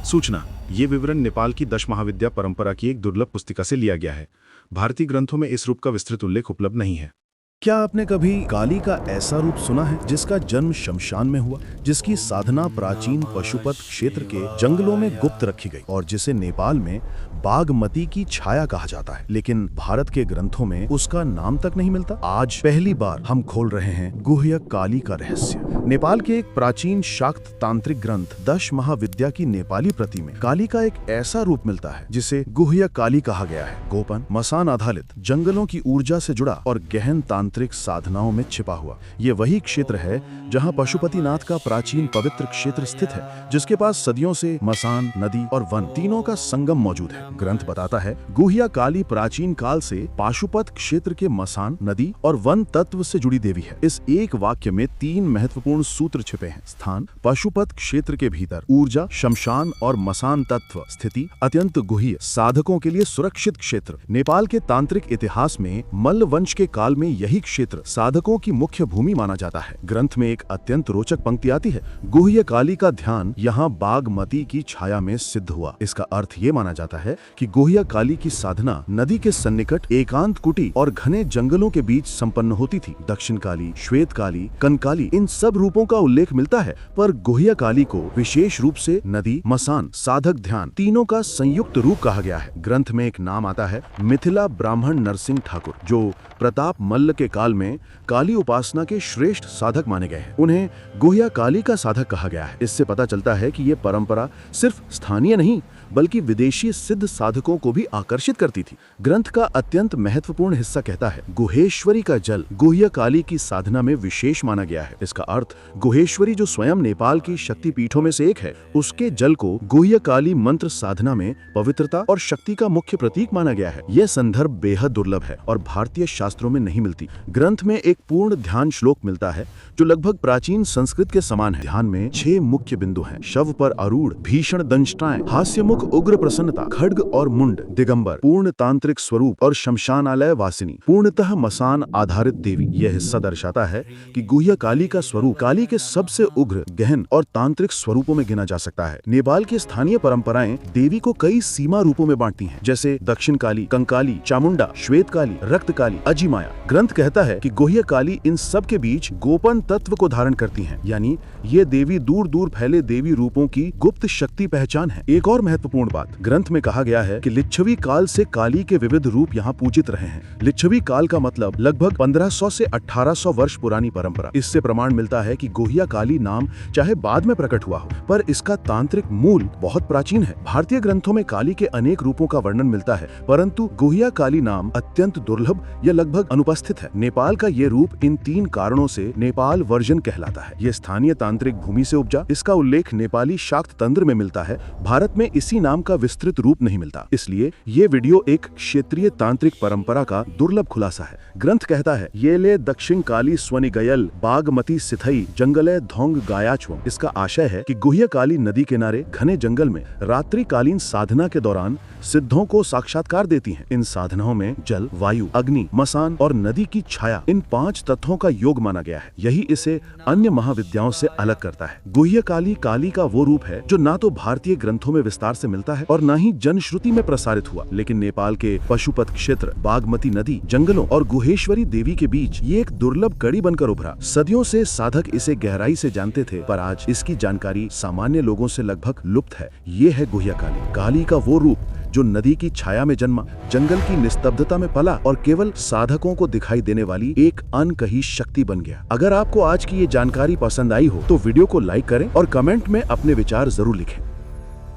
सूचना, ये विवरण नेपाल की दश महाविद्या परंपरा की एक दुर्लभ पुस्तिका से लिया गया है। भारतीय ग्रंथों में इस रूप का विस्तृत उल्लेख उपलब्ध नहीं है। क्या आपने कभी काली का ऐसा रूप सुना है जिसका जन्म शमशान में हुआ, जिसकी साधना प्राचीन पशुपत क्षेत्र के जंगलों में गुप्त रखी गई और जिसे नेपाल में बागमती की छाया कहा जाता है, लेकिन भारत के ग्रंथों में उसका नाम तक नहीं मिलता? आज पहली बार हम खोल रहे हैं गुह्य काली का रहस्य। नेपाल के एक प्राचीन शाक्त तांत्रिक ग्रंथ दश महाविद्या की नेपाली प्रति में काली का एक ऐसा रूप मिलता है जिसे गुह्य काली कहा गया है। गोपन, मसान आधारित, जंगलों की ऊर्जा से जुड़ा और गहन तांत्रिक साधनाओं में छिपा हुआ। ये वही क्षेत्र है जहां पशुपतिनाथ का प्राचीन पवित्र क्षेत्र स्थित है, जिसके पास सदियों से मसान, नदी और वन तीनों का संगम मौजूद है। ग्रंथ बताता है गुह्य काली प्राचीन काल से पाशुपत क्षेत्र के मसान, नदी और वन तत्व से जुड़ी देवी है। इस एक वाक्य में तीन महत्वपूर्ण सूत्र छिपे हैं: स्थान, पशुपत क्षेत्र के भीतर; ऊर्जा, शमशान और मसान तत्व; स्थिति, अत्यंत गुह्य, साधकों के लिए सुरक्षित क्षेत्र। नेपाल के तांत्रिक इतिहास में मल्ल वंश के काल में यही क्षेत्र साधकों की मुख्य भूमि माना जाता है। ग्रंथ में एक अत्यंत रोचक पंक्ति आती है: गुह्य काली का ध्यान यहाँ बागमती की छाया में सिद्ध हुआ। इसका अर्थ ये माना जाता है कि गुह्य काली की साधना नदी के सन्निकट एकांत कुटी और घने जंगलों के बीच संपन्न होती थी। दक्षिण काली, श्वेत काली, कंकाली, इन सब रूपों का उल्लेख मिलता है, पर गुह्य काली को विशेष रूप से नदी, मसान, साधक, ध्यान तीनों का संयुक्त रूप कहा गया है। ग्रंथ में एक नाम आता है मिथिला ब्राह्मण नरसिंह ठाकुर, जो प्रताप मल्ल के काल में काली उपासना के श्रेष्ठ साधक माने गए हैं। उन्हें गुह्य काली का साधक कहा गया है। इससे पता चलता है कि ये परंपरा सिर्फ स्थानीय नहीं बल्कि विदेशी सिद्ध साधकों को भी आकर्षित करती थी। ग्रंथ का अत्यंत महत्वपूर्ण हिस्सा कहता है गुहेश्वरी का जल गुह्य काली की साधना में विशेष माना गया है। इसका अर्थ गुहेश्वरी, जो स्वयं नेपाल की शक्ति पीठों में से एक है, उसके जल को गुह्य काली मंत्र साधना में पवित्रता और शक्ति का मुख्य प्रतीक माना गया है। यह संदर्भ बेहद दुर्लभ है और भारतीय शास्त्रों में नहीं मिलती। ग्रंथ में एक पूर्ण ध्यान श्लोक मिलता है जो लगभग प्राचीन संस्कृत के समान है। ध्यान में 6 मुख्य बिंदु हैं: शव पर आरूढ़, भीषण दंष्टाएं, हास्यमुख उग्र प्रसन्नता, खड्ग और मुंड, दिगंबर, पूर्ण तांत्रिक स्वरूप और शमशानालय वासिनी, पूर्णतः मसान आधारित देवी। यह हिस्सा दर्शाता है कि गुह्य काली का स्वरूप काली के सबसे उग्र, गहन और तांत्रिक स्वरूपों में गिना जा सकता है। नेपाल की स्थानीय परंपराएं देवी को कई सीमा रूपों में बांटती हैं, जैसे दक्षिण काली, कंकाली, चामुंडा, श्वेत काली, रक्त काली, अजिमाया। ग्रंथ कहता है कि गुह्य काली इन सब के बीच गोपन तत्व को धारण करती हैं, यानी ये देवी दूर दूर फैले देवी रूपों की गुप्त शक्ति पहचान है। एक और महत्वपूर्ण बात, ग्रंथ में कहा गया है कि लिच्छवी काल से काली के विविध रूप यहाँ पूजित रहे हैं। लिच्छवी काल का मतलब लगभग 1500 से 1800 वर्ष पुरानी परंपरा। इससे प्रमाण मिलता है कि गुह्य काली नाम चाहे बाद में प्रकट हुआ हो, पर इसका तांत्रिक मूल बहुत प्राचीन है। भारतीय ग्रंथों में काली के अनेक रूपों का वर्णन मिलता है, परंतु गुह्य काली नाम अत्यंत दुर्लभ या लगभग अनुपस्थित है। नेपाल का ये रूप इन 3 कारणों से नेपाल वर्जन कहलाता है। ये स्थानीय तांत्रिक भूमि से उपजा, इसका उल्लेख नेपाली शाक्त तंत्र में मिलता है। भारत में इसी नाम का विस्तृत रूप नहीं मिलता, इसलिए ये वीडियो एक क्षेत्रीय तांत्रिक परंपरा का दुर्लभ खुलासा है। ग्रंथ कहता है ये ले दक्षिण काली स्वनि गयल बागमती सिथई जंगले धोंग गायाचवम। इसका आशय है कि गुह्य काली नदी किनारे घने जंगल में रात्रिकालीन साधना के दौरान सिद्धों को साक्षात्कार देती हैं। इन साधनाओं में जल, वायु, अग्नि, मसान और नदी की छाया, इन 5 तत्वों का योग माना गया है। यही इसे अन्य महाविद्याओं से अलग करता है। गुह्य काली काली का वो रूप है जो ना तो भारतीय ग्रंथों में विस्तार से मिलता है और न ही जनश्रुति में प्रसारित हुआ, लेकिन नेपाल के पशुपत क्षेत्र, बागमती नदी, जंगलों और गुहेश्वरी देवी के बीच ये एक दुर्लभ कड़ी बनकर उभरा। सदियों से साधक इसे गहराई से जानते थे, पर आज इसकी जानकारी सामान्य लोगों से लगभग लुप्त है। ये है गुह्य काली, काली का वो रूप जो नदी की छाया में जन्मा, जंगल की निस्तब्धता में पला और केवल साधकों को दिखाई देने वाली एक अनकही शक्ति बन गया। अगर आपको आज की ये जानकारी पसंद आई हो तो वीडियो को लाइक करें और कमेंट में अपने विचार जरूर लिखें।